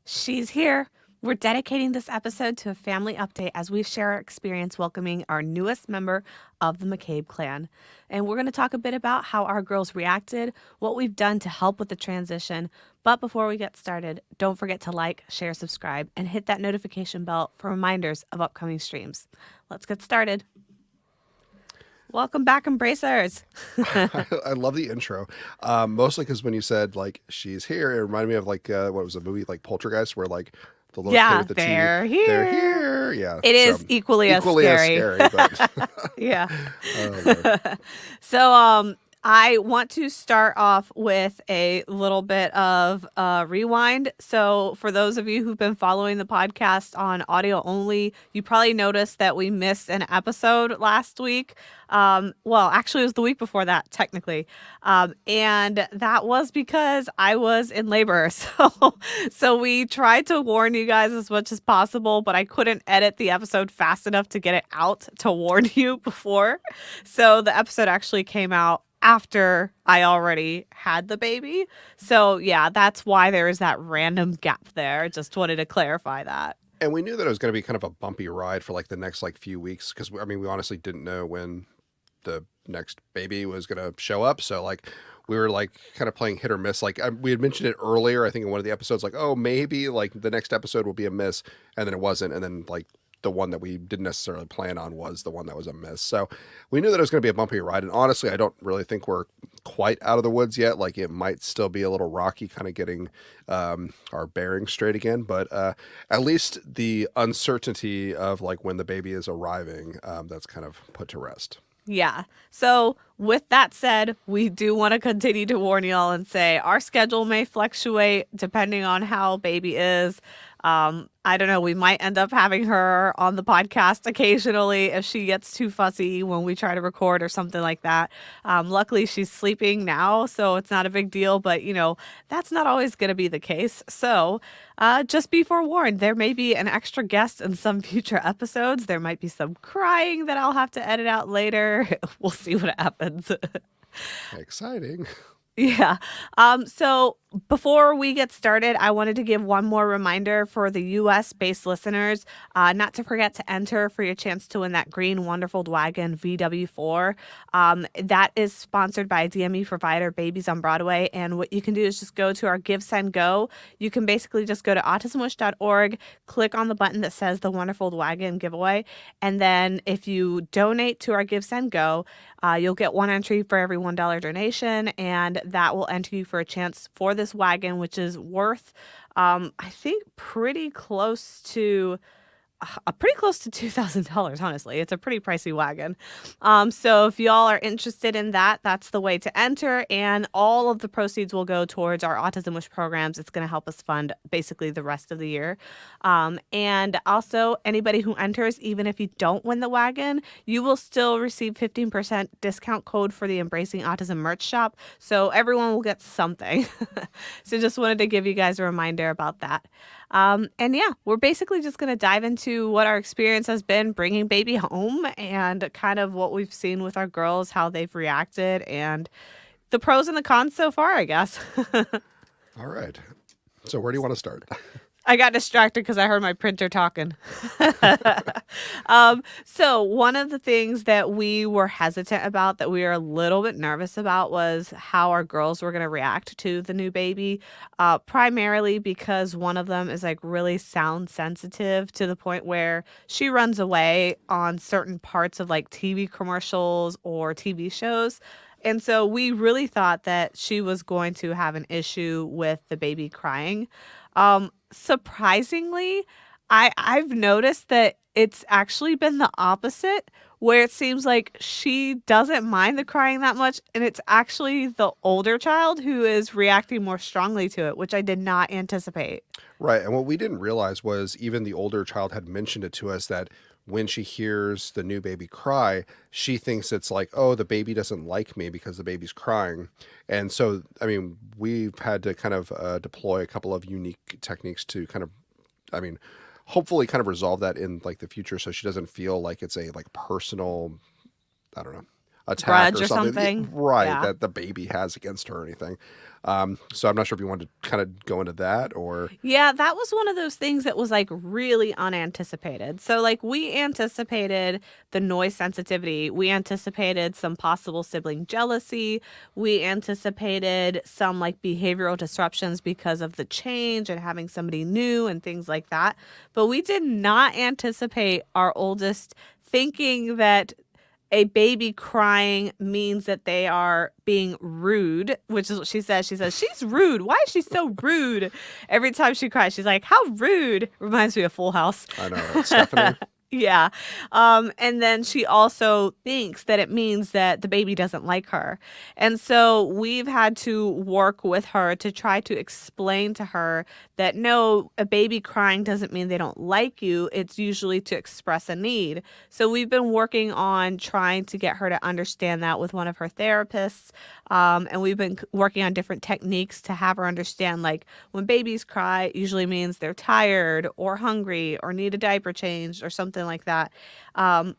She's here. We're dedicating this episode to a family update as we share our experience welcoming our newest member of the McCabe clan. And we're going to talk a bit about how our girls reacted, what we've done to help with the transition. But before we get started, don't forget to like, share, subscribe, and hit that notification bell for reminders of upcoming streams. Let's get started. Welcome back, Embracers. I love the intro, mostly because when you said, like, she's here, it reminded me of, like, what was a movie, like, Poltergeist, where, like, the little kid with the they're teeth. here. They're here. Yeah. It is equally as scary. But Yeah. oh, So I want to start off with a little bit of rewind. So for those of you who've been following the podcast on audio only, you probably noticed that we missed an episode last week. Well, actually, it was the week before that, technically. And that was because I was in labor. So we tried to warn you guys as much as possible, but I couldn't edit the episode fast enough to get it out to warn you before. So the episode actually came out after I already had the baby. So yeah, that's why there is that random gap there. Just wanted to clarify that. and we knew that it was going to be kind of a bumpy ride for, like, the next, like, few weeks, because, I mean, we honestly didn't know when the next baby was going to show up. So, like, we were, like, kind of playing hit or miss. Like, we had mentioned it earlier, I think, in one of the episodes, like, oh, maybe, like, the next episode will be a miss, and then it wasn't. And then, like, the one that we didn't necessarily plan on was the one that was a miss. So we knew that it was going to be a bumpy ride. And honestly, I don't really think we're quite out of the woods yet. Like, it might still be a little rocky kind of getting our bearings straight again. But at least the uncertainty of, like, when the baby is arriving, that's kind of put to rest. Yeah. So with that said, we do want to continue to warn y'all and say our schedule may fluctuate depending on how baby is. I don't know. We might end up having her on the podcast occasionally if she gets too fussy when we try to record or something like that. Luckily, she's sleeping now, so it's not a big deal. But, you know, that's not always going to be the case. So just be forewarned. There may be an extra guest in some future episodes. There might be some crying that I'll have to edit out later. We'll see what happens. Exciting. Yeah. So before we get started, I wanted to give one more reminder for the US-based listeners, not to forget to enter for your chance to win that green Wonderful Wagon VW4. That is sponsored by DME provider Babies on Broadway. And what you can do is just go to our Give, Send, Go. You can basically just go to autismwish.org, click on the button that says the Wonderful Wagon giveaway. And then if you donate to our Give, Send, Go, you'll get one entry for every $1 donation, and that will enter you for a chance for this wagon, which is worth, I think, pretty close to pretty close to $2,000, honestly. It's a pretty pricey wagon. So if y'all are interested in that, that's the way to enter. And all of the proceeds will go towards our Autism Wish programs. It's going to help us fund basically the rest of the year. And also, anybody who enters, even if you don't win the wagon, you will still receive 15% discount code for the Embracing Autism merch shop. So everyone will get something. So just wanted to give you guys a reminder about that. And yeah, we're basically just going to dive into what our experience has been bringing baby home and kind of what we've seen with our girls, how they've reacted, and the pros and the cons so far, I guess. All right. So where do you want to start? I got distracted because I heard my printer talking. So one of the things that we were hesitant about, that we were a little bit nervous about, was how our girls were going to react to the new baby, primarily because one of them is like really sound sensitive to the point where she runs away on certain parts of like TV commercials or TV shows. And so we really thought that she was going to have an issue with the baby crying. Surprisingly, I've noticed that it's actually been the opposite, where it seems like she doesn't mind the crying that much, and it's actually the older child who is reacting more strongly to it, which I did not anticipate. Right. And what we didn't realize was even the older child had mentioned it to us that when she hears the new baby cry, she thinks it's like, oh, the baby doesn't like me because the baby's crying. And so, I mean, we've had to kind of deploy a couple of unique techniques to kind of, I mean, hopefully kind of resolve that in like the future so she doesn't feel like it's a like personal, I don't know, attack Grudge or or something. something. Right, Yeah. that the baby has against her or anything. So I'm not sure if you wanted to kind of go into that or. Yeah, that was one of those things that was like really unanticipated. So, like, we anticipated the noise sensitivity, we anticipated some possible sibling jealousy, we anticipated some like behavioral disruptions because of the change and having somebody new and things like that. But we did not anticipate our oldest thinking that a baby crying means that they are being rude, which is what she says. She says, she's rude. Why is she so rude? Every time she cries, she's like, how rude. Reminds me of Full House. I know, right? Stephanie. Yeah. And then she also thinks that it means that the baby doesn't like her. And so we've had to work with her to try to explain to her that no, a baby crying doesn't mean they don't like you. It's usually to express a need. So we've been working on trying to get her to understand that with one of her therapists. And we've been working on different techniques to have her understand, like, when babies cry, it usually means they're tired or hungry or need a diaper changed or something like that.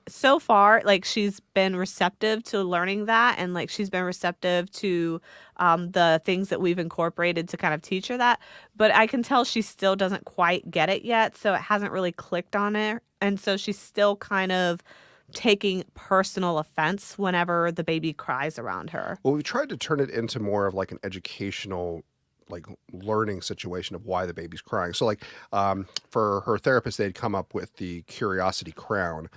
So far, like, she's been receptive to learning that, and like she's been receptive to the things that we've incorporated to kind of teach her that. But I can tell she still doesn't quite get it yet, so it hasn't really clicked on her. And so she's still kind of taking personal offense whenever the baby cries around her. Well, we tried to turn it into more of like an educational, like learning situation of why the baby's crying. So like for her therapist, they'd come up with the curiosity crown,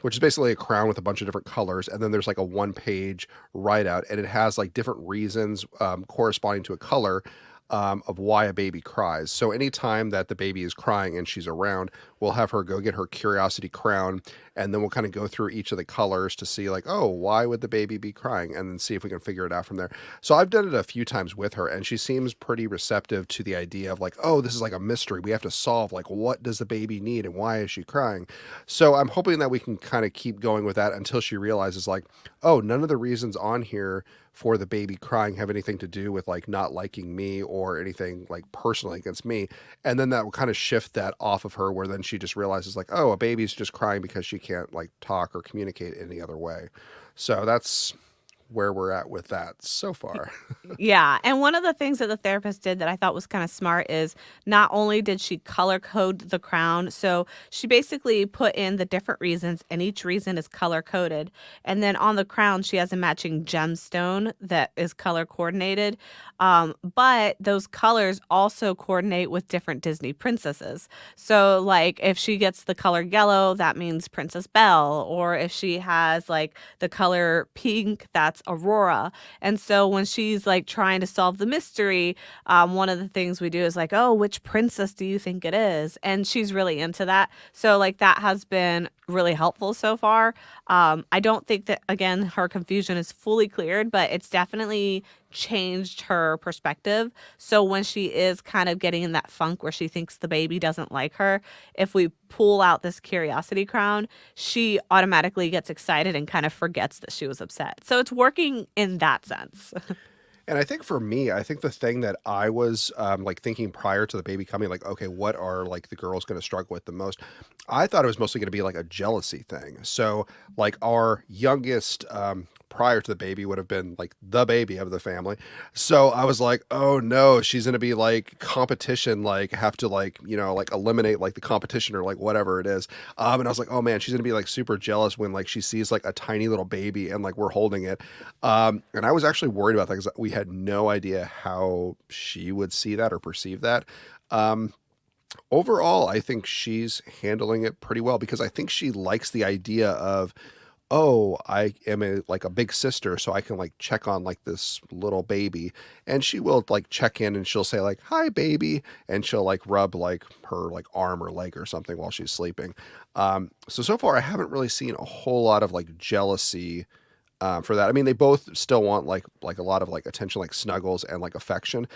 which is basically a crown with a bunch of different colors. And then there's like a 1-page write out, and it has like different reasons corresponding to a color of why a baby cries. So anytime that the baby is crying and she's around, we'll have her go get her curiosity crown, and then we'll kind of go through each of the colors to see like, oh, why would the baby be crying? And then see if we can figure it out from there. So I've done it a few times with her, and she seems pretty receptive to the idea of like, oh, this is like a mystery. We have to solve, like, what does the baby need and why is she crying? So I'm hoping that we can kind of keep going with that until she realizes like, oh, none of the reasons on here for the baby crying have anything to do with like not liking me or anything like personally against me. And then that will kind of shift that off of her, where then she just realizes like, oh, a baby's just crying because she can't like talk or communicate any other way. So that's where we're at with that so far. Yeah. And one of the things that the therapist did that I thought was kind of smart is not only did she color code the crown, so she basically put in the different reasons, and each reason is color coded. And then on the crown, she has a matching gemstone that is color coordinated. But those colors also coordinate with different Disney princesses. So, like, if she gets the color yellow, that means Princess Belle. Or if she has like the color pink, that's that's Aurora. And so when she's like trying to solve the mystery, one of the things we do is like, oh, which princess do you think it is? And she's really into that. So like that has been really helpful so far. I don't think that, again, her confusion is fully cleared, but it's definitely changed her perspective. So when she is kind of getting in that funk where she thinks the baby doesn't like her, if we pull out this curiosity crown, she automatically gets excited and kind of forgets that she was upset. So it's working in that sense. And I think for me, I think the thing that I was like thinking prior to the baby coming, like, okay, what are like the girls going to struggle with the most? I thought it was mostly going to be like a jealousy thing. So, like, our youngest prior to the baby would have been like the baby of the family. So I was like, oh no, she's going to be like competition, like have to like, like eliminate like the competition or like whatever it is. And I was like, oh man, she's going to be like super jealous when like she sees like a tiny little baby and like we're holding it. And I was actually worried about that because we had no idea how she would see that or perceive that. Um, Overall, I think she's handling it pretty well because I think she likes the idea of, oh, I am like a big sister, so I can like check on like this little baby, and she will like check in and she'll say like, hi baby, and she'll like rub like her like arm or leg or something while she's sleeping. So far I haven't really seen a whole lot of like jealousy for that. I mean, they both still want like a lot of like attention, like snuggles and like affection,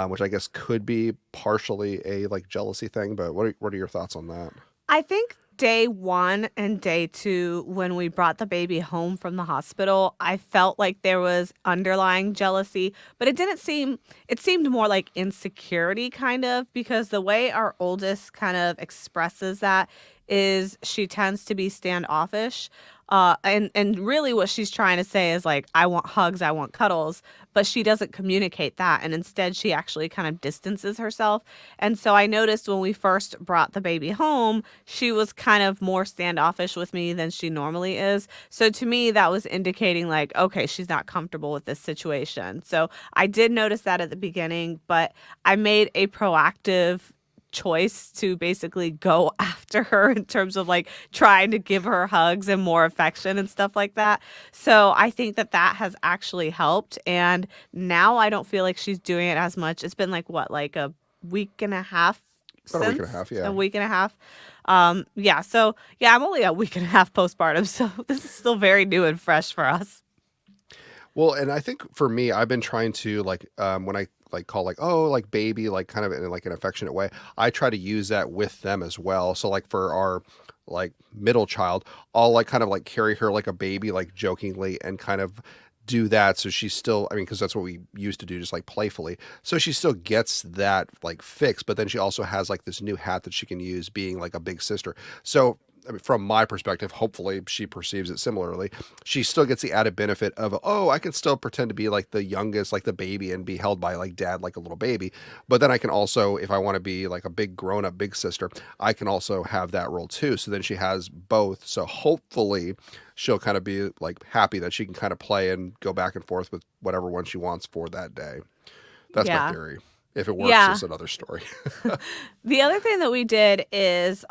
which I guess could be partially a like jealousy thing. But what are your thoughts on that? I think day one and day two, when we brought the baby home from the hospital, I felt like there was underlying jealousy, but it seemed more like insecurity kind of, because the way our oldest kind of expresses that is she tends to be standoffish. And really what she's trying to say is like, I want hugs, I want cuddles, but she doesn't communicate that. And instead she actually kind of distances herself. And so I noticed when we first brought the baby home, she was kind of more standoffish with me than she normally is. So to me, that was indicating like, okay, she's not comfortable with this situation. So I did notice that at the beginning, but I made a proactive choice to basically go after her in terms of like trying to give her hugs and more affection and stuff like that. So I think that that has actually helped. And now I don't feel like she's doing it as much. It's been like what, like a week and a half About a week and a since half, a yeah. week and a half. Yeah. So yeah, I'm only a week and a half postpartum. So this is still very new and fresh for us. Well, and I think for me, I've been trying to like when I like call like, oh, like baby, like kind of in like an affectionate way, I try to use that with them as well. So like for our like middle child, I'll like kind of like carry her like a baby, like jokingly, and kind of do that so she's still, I mean, because that's what we used to do, just like playfully, so she still gets that like fixed, but then she also has like this new hat that she can use being like a big sister. So I mean, from my perspective, hopefully she perceives it similarly. She still gets the added benefit of, oh, I can still pretend to be like the youngest, like the baby, and be held by like dad like a little baby. But then I can also, if I want to be like a big grown up big sister, I can also have that role too. So then she has both. So hopefully she'll kind of be like happy that she can kind of play and go back and forth with whatever one she wants for that day. That's my Yeah. theory. If it works, Yeah. is another story. The other thing that we did is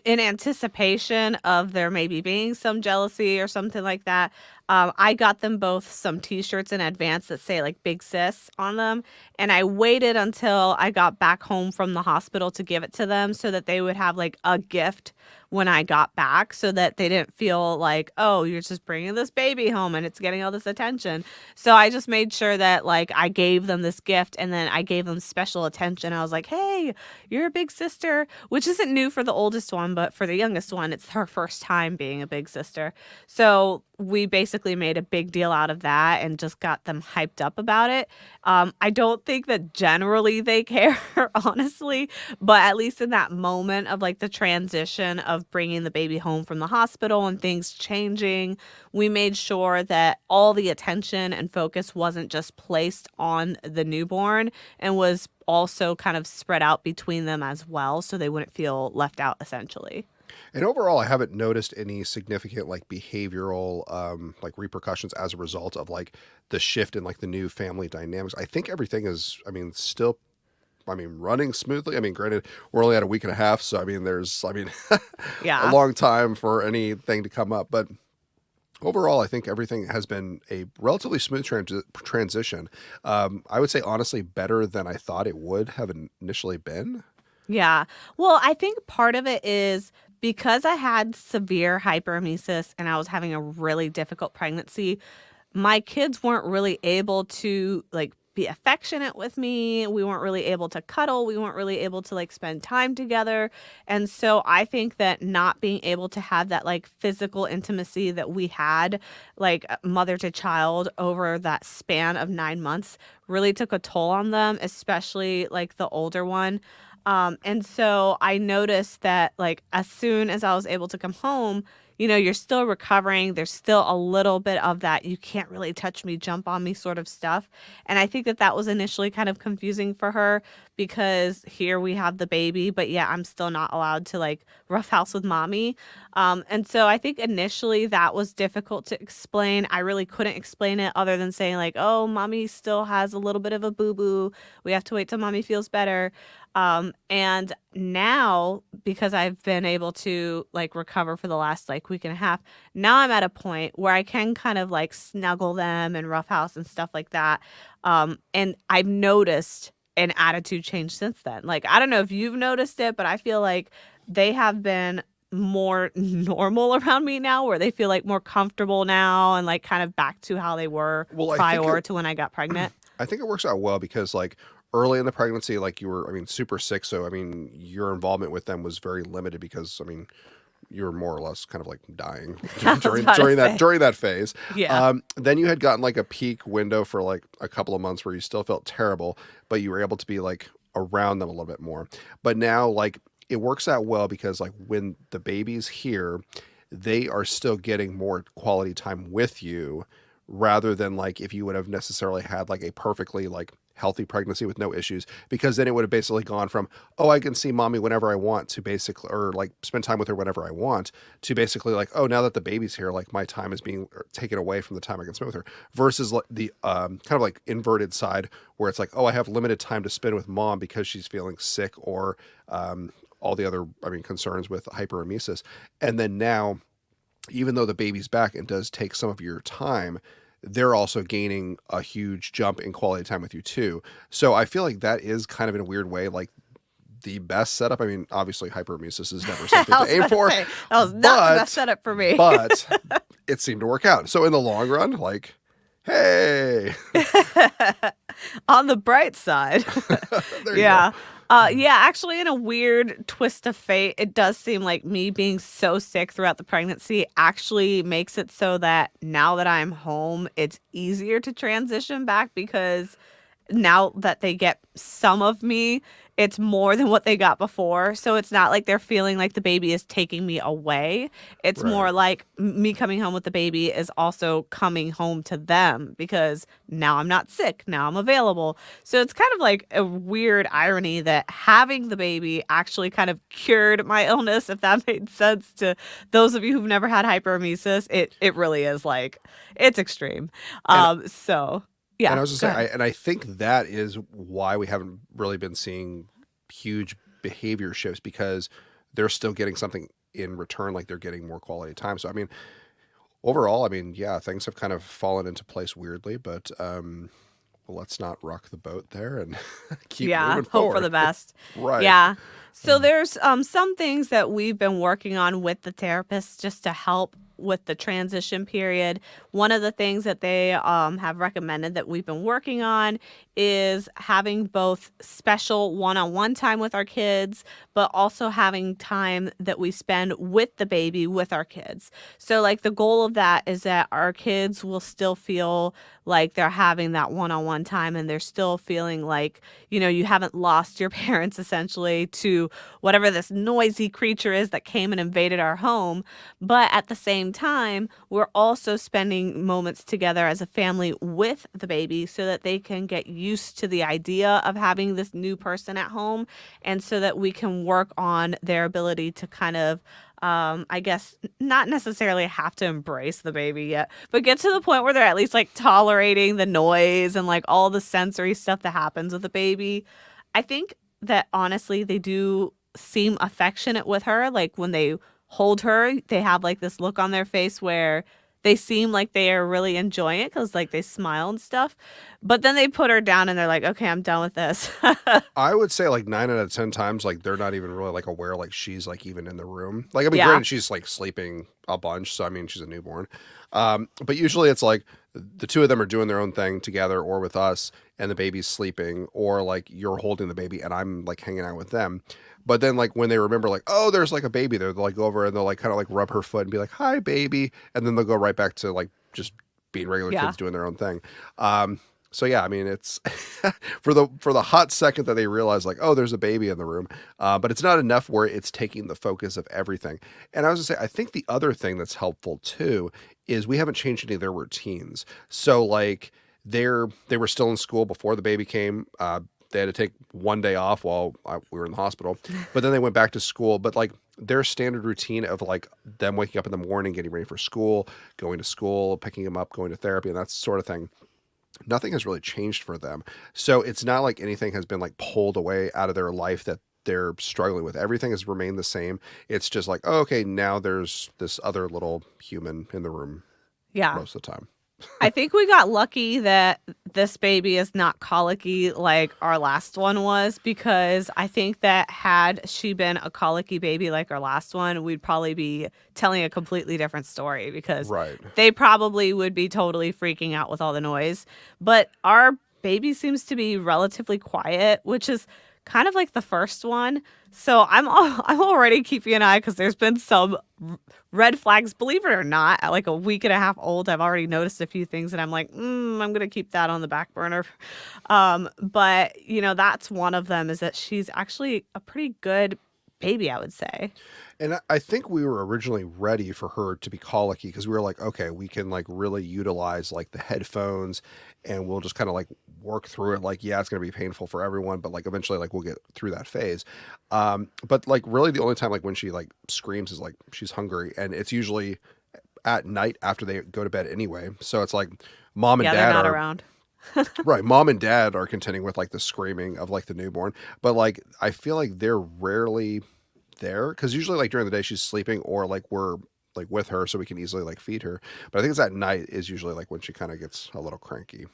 in anticipation of there maybe being some jealousy or something like that, I got them both some t-shirts in advance that say like big sis on them. And I waited until I got back home from the hospital to give it to them so that they would have like a gift when I got back, so that they didn't feel like, oh, you're just bringing this baby home and it's getting all this attention. So I just made sure that like I gave them this gift, and then I gave them special attention. I was like, hey, you're a big sister, which isn't new for the oldest one, but for the youngest one, it's her first time being a big sister. So we basically made a big deal out of that and just got them hyped up about it. I don't think that generally they care, honestly, but at least in that moment of like the transition of bringing the baby home from the hospital and things changing, we made sure that all the attention and focus wasn't just placed on the newborn and was also kind of spread out between them as well, so they wouldn't feel left out essentially. And overall, I haven't noticed any significant like behavioral like repercussions as a result of like the shift in like the new family dynamics. I think everything is, I mean, still, I mean, running smoothly. I mean, granted, we're only at a week and a half, so I mean, there's, I mean, a Yeah. long time for anything to come up. But Overall, I think everything has been a relatively smooth transition. I would say honestly better than I thought it would have initially been. Yeah. Well, I think part of it is because I had severe hyperemesis and I was having a really difficult pregnancy, my kids weren't really able to like be affectionate with me. We weren't really able to cuddle. We weren't really able to like spend time together. And so I think that not being able to have that like physical intimacy that we had, like mother to child over that span of 9 months, really took a toll on them, especially like the older one. And so I noticed that like as soon as I was able to come home, you're still recovering. There's still a little bit of that you can't really touch me, jump on me sort of stuff. And I think that that was initially kind of confusing for her because here we have the baby, but yeah, I'm still not allowed to like roughhouse with mommy. And so I think initially that was difficult to explain. I really couldn't explain it other than saying like, oh, mommy still has a little bit of a boo-boo. We have to wait till mommy feels better. And now because I've been able to like recover for the last like week and a half, now I'm at a point where I can kind of like snuggle them and roughhouse and stuff like that. And I've noticed an attitude change since then. Like, I don't know if you've noticed it, but I feel like they have been more normal around me now where they feel like more comfortable now and like kind of back to how they were Well, prior to when I got pregnant. I think it works out well because like early in the pregnancy, like you were, I mean, super sick. So, I mean, your involvement with them was very limited because, I mean, you were more or less kind of like dying I was during about to that say. during that phase. Yeah. Then you had gotten like a peak window for like a couple of months where you still felt terrible, but you were able to be like around them a little bit more. But now like it works out well because like when the baby's here, they are still getting more quality time with you rather than like if you would have necessarily had like a perfectly like healthy pregnancy with no issues, because then it would have basically gone from, oh, I can see mommy whenever I want to basically, or like spend time with her whenever I want, to basically like, oh, now that the baby's here, like my time is being taken away from the time I can spend with her, versus like the kind of like inverted side where it's like, oh, I have limited time to spend with mom because she's feeling sick or all the other, I mean, concerns with hyperemesis. And then now, even though the baby's back and does take some of your time, they're also gaining a huge jump in quality time with you too. So I feel like that is kind of in a weird way, like the best setup. I mean, obviously hyperemesis is never something I to was aim about to for, say, that was not the best but, setup for me. but it seemed to work out. So in the long run, like, hey, On the bright side. there you go. Yeah. Yeah, actually, in a weird twist of fate, it does seem like me being so sick throughout the pregnancy actually makes it so that now that I'm home, it's easier to transition back because now that they get some of me, it's more than what they got before. So it's not like they're feeling like the baby is taking me away. It's Right. more like me coming home with the baby is also coming home to them because now I'm not sick. Now I'm available. So it's kind of like a weird irony that having the baby actually kind of cured my illness, if that made sense to those of you who've never had hyperemesis. It really is like, it's extreme. And So And yeah, I was just go saying, ahead. I think that is why we haven't really been seeing huge behavior shifts, because they're still getting something in return, like they're getting more quality time. So I mean, overall, I mean, yeah, things have kind of fallen into place weirdly, but well, let's not rock the boat there and keep Yeah, moving hope for the forward. best. Right. Yeah. So there's some things that we've been working on with the therapist just to help with the transition period. One of the things that they have recommended that we've been working on is having both special one-on-one time with our kids, but also having time that we spend with the baby with our kids. So like the goal of that is that our kids will still feel like they're having that one-on-one time and they're still feeling like, you haven't lost your parents essentially to whatever this noisy creature is that came and invaded our home. But at the same time, we're also spending moments together as a family with the baby so that they can get used to the idea of having this new person at home and so that we can work on their ability to kind of I guess not necessarily have to embrace the baby yet, but get to the point where they're at least like tolerating the noise and like all the sensory stuff that happens with the baby. I think that honestly, they do seem affectionate with her. Like when they hold her, they have like this look on their face where they seem like they are really enjoying it because like they smile and stuff. But then they put her down and they're like, okay, I'm done with this. I would say like 9 out of 10 times, like they're not even really like aware like she's like even in the room. Like I mean, Yeah. granted, she's like sleeping a bunch, so I mean she's a newborn. But usually it's like the two of them are doing their own thing together or with us, and the baby's sleeping, or like you're holding the baby and I'm like hanging out with them. But then like when they remember like, oh, there's like a baby there, they'll like go over and they'll like kind of like rub her foot and be like, hi, baby, and then they'll go right back to like just being regular Yeah. kids doing their own thing. So yeah, I mean it's for the hot second that they realize like, oh, there's a baby in the room, but it's not enough where it's taking the focus of everything. And I was gonna say, I think the other thing that's helpful too is we haven't changed any of their routines. So like they were still in school before the baby came. They had to take one day off while we were in the hospital, but then they went back to school. But like their standard routine of like them waking up in the morning, getting ready for school, going to school, picking them up, going to therapy, and that sort of thing, nothing has really changed for them. So it's not like anything has been like pulled away out of their life that they're struggling with. Everything has remained the same. It's just like, oh, okay, now there's this other little human in the room Yeah. most of the time. I think we got lucky that this baby is not colicky like our last one was, because I think that had she been a colicky baby like our last one, we'd probably be telling a completely different story, because Right. they probably would be totally freaking out with all the noise. But our baby seems to be relatively quiet, which is kind of like the first one. So I'm already keeping an eye, because there's been some red flags, believe it or not. At like a week and a half old, I've already noticed a few things, and I'm like, I'm gonna keep that on the back burner. But that's one of them, is that she's actually a pretty good baby, I would say. And I think we were originally ready for her to be colicky because we were like, okay, we can like really utilize like the headphones and we'll just kind of like work through it. Like, yeah, it's going to be painful for everyone, but like eventually like we'll get through that phase. But like really the only time like when she like screams is like she's hungry, and it's usually at night after they go to bed anyway. So it's like mom and Yeah, they're dad not are around. right. Mom and dad are contending with like the screaming of like the newborn, but like I feel like they're rarely there because usually like during the day she's sleeping or like we're like with her so we can easily like feed her. But I think it's at night is usually like when she kind of gets a little cranky.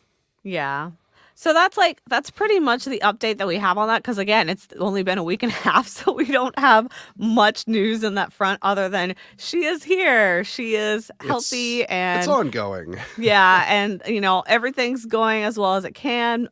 Yeah. So that's pretty much the update that we have on that, because again, it's only been a week and a half, so we don't have much news in that front other than she is here, she is healthy, It's and ongoing. yeah, and everything's going as well as it can.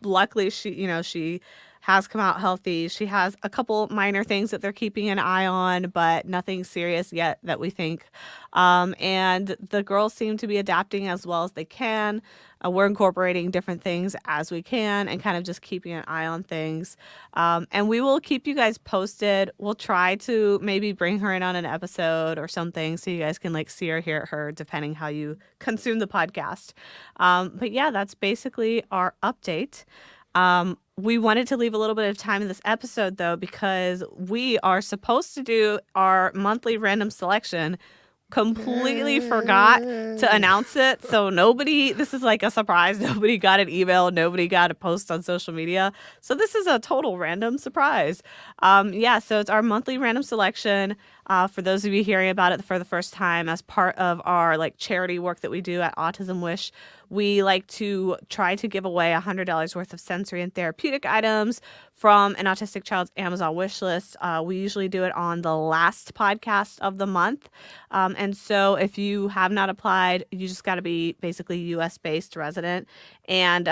Luckily she has come out healthy. She has a couple minor things that they're keeping an eye on, but nothing serious yet that we think. And the girls seem to be adapting as well as they can. We're incorporating different things as we can and kind of just keeping an eye on things. And we will keep you guys posted. We'll try to maybe bring her in on an episode or something so you guys can like see or hear her, depending how you consume the podcast. But yeah, that's basically our update. We wanted to leave a little bit of time in this episode, though, because we are supposed to do our monthly random selection. Completely forgot to announce it. So this is like a surprise. Nobody got an email. Nobody got a post on social media. So this is a total random surprise. So it's our monthly random selection. For those of you hearing about it for the first time, as part of our like charity work that we do at Autism Wish, we like to try to give away $100 worth of sensory and therapeutic items from an autistic child's Amazon wish list. We usually do it on the last podcast of the month. And so if you have not applied, you just got to be basically US-based resident. And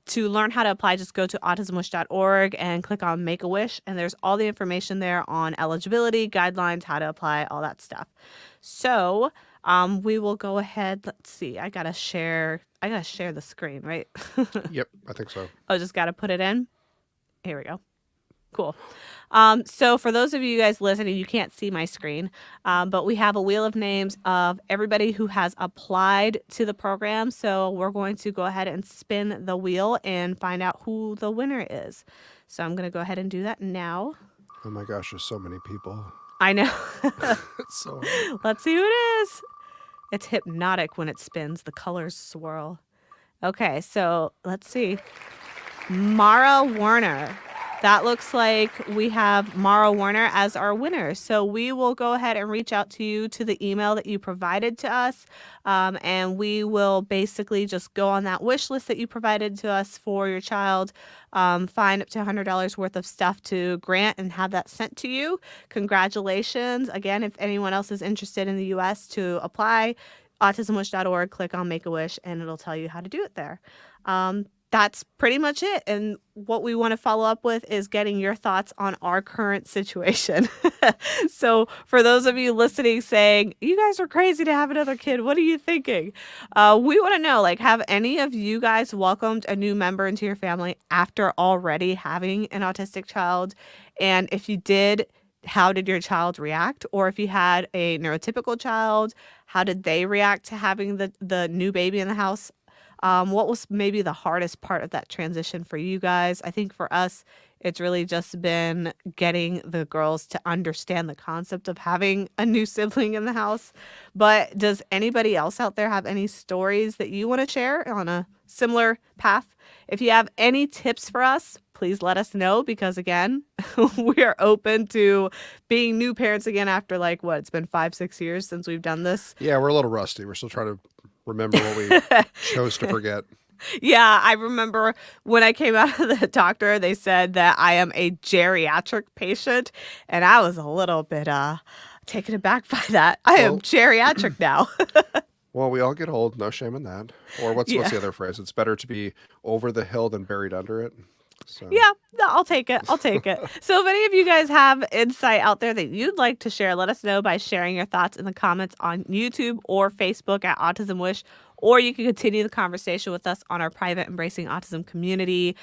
to learn how to apply, just go to autismwish.org and click on Make a Wish. And there's all the information there on eligibility, guidelines, how to apply, all that stuff. So we will go ahead. Let's see. I gotta share the screen, right? Yep, I think so. Oh, just gotta put it in. Here we go. Cool. So for those of you guys listening, you can't see my screen, but we have a wheel of names of everybody who has applied to the program. So we're going to go ahead and spin the wheel and find out who the winner is. So I'm going to go ahead and do that now. Oh my gosh, there's so many people. I know. It's so hard. Let's see who it is. It's hypnotic when it spins. The colors swirl. Okay, so let's see. Mara Warner. that looks like we have Mara Warner as our winner. So we will go ahead and reach out to you to the email that you provided to us. And we will basically just go on that wish list that you provided to us for your child, find up to $100 worth of stuff to grant and have that sent to you. Congratulations. Again, if anyone else is interested in the U.S. to apply, autismwish.org, click on Make a Wish, and it'll tell you how to do it there. That's pretty much it. And what we want to follow up with is getting your thoughts on our current situation. So for those of you listening saying, you guys are crazy to have another kid, what are you thinking? We want to know, like, have any of you guys welcomed a new member into your family after already having an autistic child? And if you did, how did your child react? Or if you had a neurotypical child, how did they react to having the new baby in the house? What was maybe the hardest part of that transition for you guys? I think for us, it's really just been getting the girls to understand the concept of having a new sibling in the house. But does anybody else out there have any stories that you want to share on a similar path? If you have any tips for us, please let us know, because again, we are open to being new parents again after it's been 5-6 years since we've done this. Yeah, we're a little rusty. We're still trying to remember what we chose to forget. Yeah, I remember when I came out of the doctor, they said that I am a geriatric patient, and I was a little bit taken aback by that. I am geriatric now. Well, we all get old. No shame in that. Or what's the other phrase? It's better to be over the hill than buried under it. So. Yeah, no, I'll take it. I'll take it. So if any of you guys have insight out there that you'd like to share, let us know by sharing your thoughts in the comments on YouTube or Facebook at Autism Wish. Or you can continue the conversation with us on our private Embracing Autism community.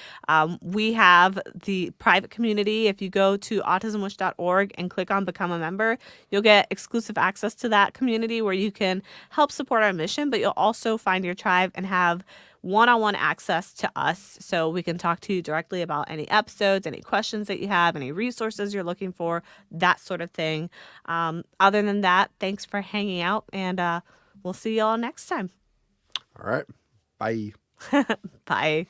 We have the private community. If you go to autismwish.org and click on Become a Member, you'll get exclusive access to that community where you can help support our mission, but you'll also find your tribe and have one-on-one access to us, so we can talk to you directly about any episodes, any questions that you have, any resources you're looking for, that sort of thing. Other than that, thanks for hanging out, and we'll see y'all next time. All right. Bye. Bye.